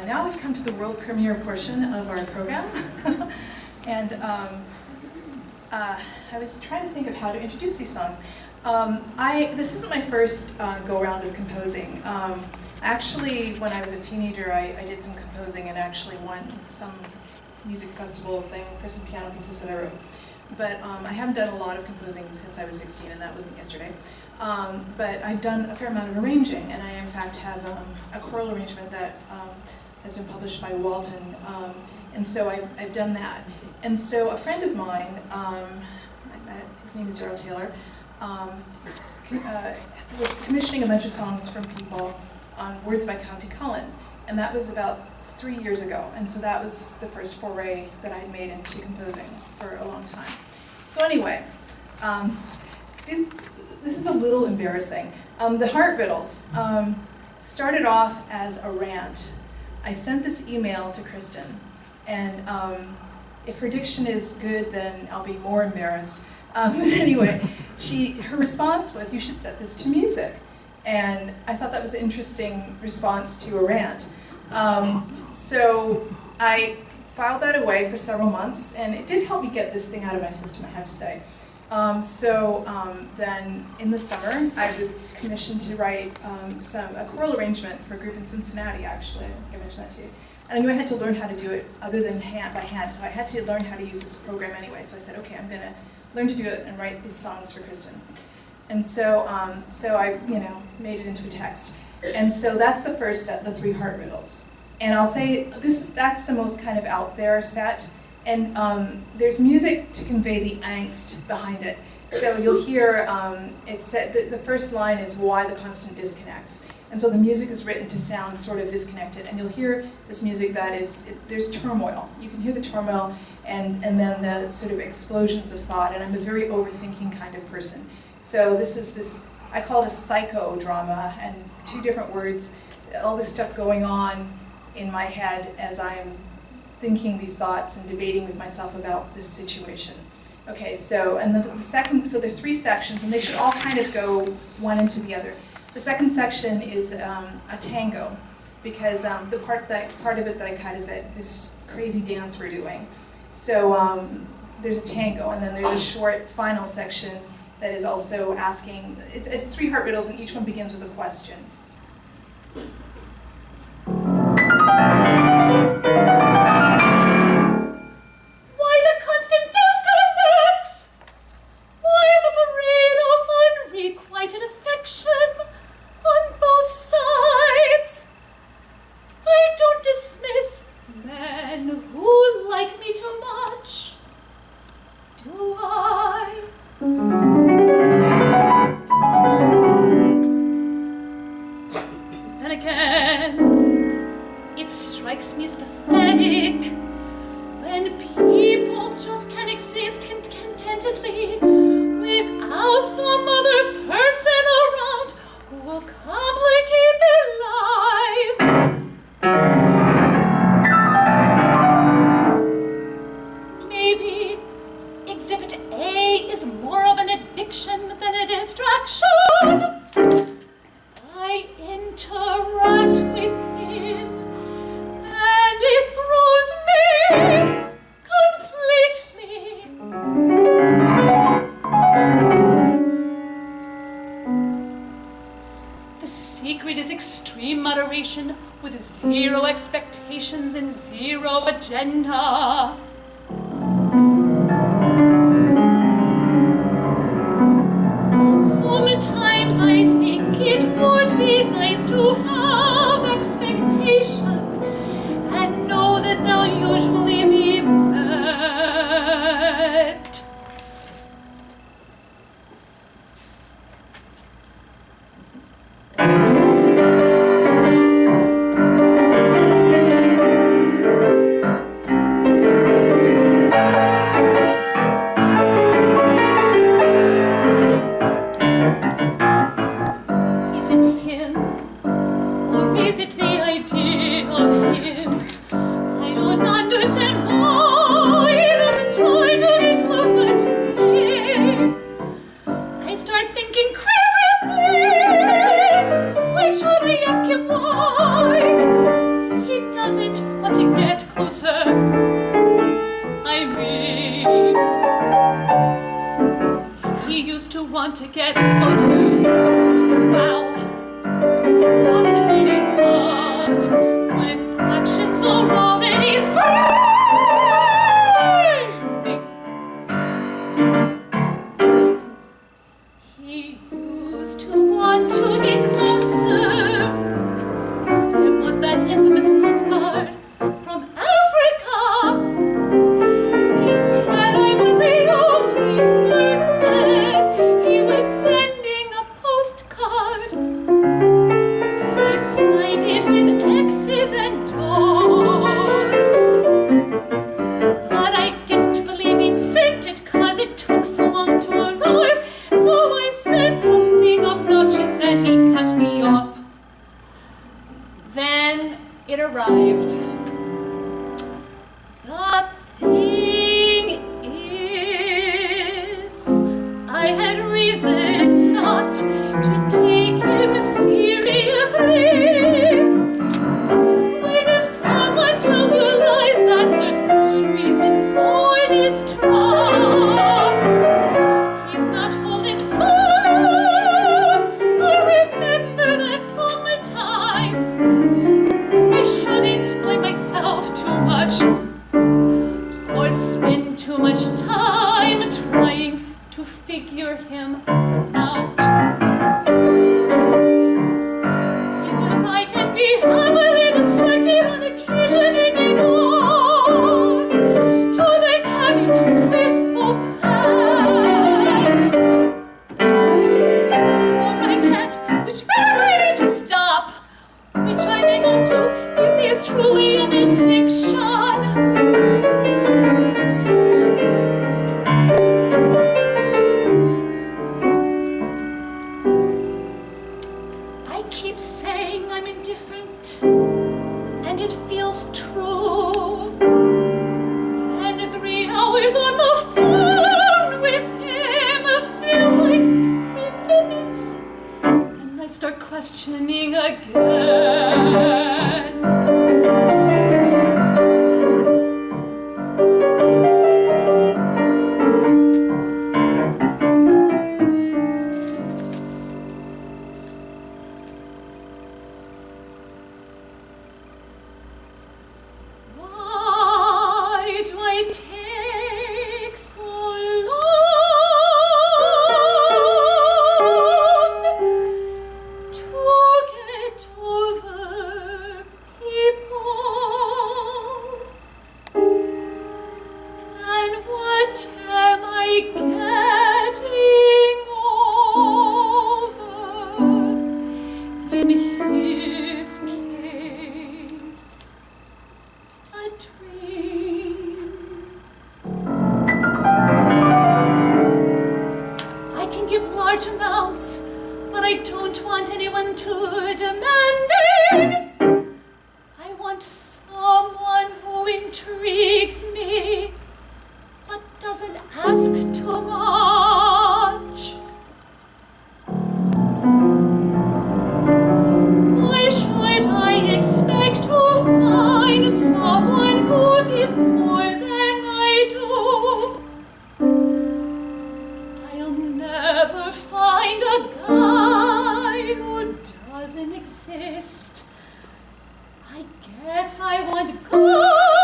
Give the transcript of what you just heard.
Now we've come to the world premiere portion of our program. And I was trying to think of how to introduce these songs. This isn't my first go-around of composing. Actually, when I was a teenager, I did some composing and actually won some music festival thing for some piano pieces that I wrote. But I haven't done a lot of composing since I was 16, and that wasn't yesterday. But I've done a fair amount of arranging, and I in fact have a choral arrangement that has been published by Walton, and so I've done that. And so a friend of mine, his name is Gerald Taylor, was commissioning a bunch of songs from people on words by County Cullen, and that was about 3 years ago, and so that was the first foray that I had made into composing for a long time. So anyway, this is a little embarrassing. The Heart Riddles started off as a rant. I sent this email to Kristin, and if her diction is good, then I'll be more embarrassed. But anyway, her response was, "You should set this to music." And I thought that was an interesting response to a rant. So I filed that away for several months, and it did help me get this thing out of my system, I have to say. Then in the summer, I was commissioned to write a choral arrangement for a group in Cincinnati, actually. I think I mentioned that to you. And I knew I had to learn how to do it other than by hand. I had to learn how to use this program anyway, so I said, okay, I'm going to learn to do it and write these songs for Kristin. And so I, made it into a text. And so that's the first set, the 3 Heart Riddles. And I'll say that's the most kind of out there set. And there's music to convey the angst behind it. So you'll hear, the first line is why the constant disconnects. And so the music is written to sound sort of disconnected. And you'll hear this music there's turmoil. You can hear the turmoil and then the sort of explosions of thought. And I'm a very overthinking kind of person. So I call it a psychodrama, and 2 different words, all this stuff going on in my head as I'm thinking these thoughts and debating with myself about this situation. Okay, so, and the second, so there are 3 sections, and they should all kind of go one into the other. The second section is a tango, because the part of it that I cut is this crazy dance we're doing. So there's a tango, and then there's a short final section that is also asking, it's 3 heart riddles, and each one begins with a question. With 0 expectations and 0 agenda. Sometimes I think it would be nice to have expectations and know that they'll usually be met. Should I ask him why? He doesn't to want to get closer. Wow, what an idiot thought, when actions are already screaming. He used to want to get closer. There was that infamous postcard from Africa. He said I was the only person. He was sending a postcard. He signed it with X's and O's. But I didn't believe he'd sent it 'cause it took so long to arrive. So I said something obnoxious and he cut me off. Then it arrived. The thing is, I had reason not to take him seriously. When someone tells you lies, that's a good reason for distrust. He's not holding soft. I remember that sometimes I shouldn't blame myself too much or spend too much time trying to figure him out. Either I can be happily distracted on occasion and ignore to the caveats with both hands, or I can't, which means I need to stop, which I may not do if he is truly an addiction. I keep saying I'm indifferent, and it feels true. Then 3 hours on the phone with him feels like 3 minutes, and I start questioning again. Why do I take so long to get over people? And what am I getting over in his case? A dream. I can give large amounts, but I don't want anyone too demanding. I want someone who intrigues me, but doesn't ask too much. Why should I expect to find someone who gives more than I do? I'll never find a guy who doesn't exist. I guess I want God.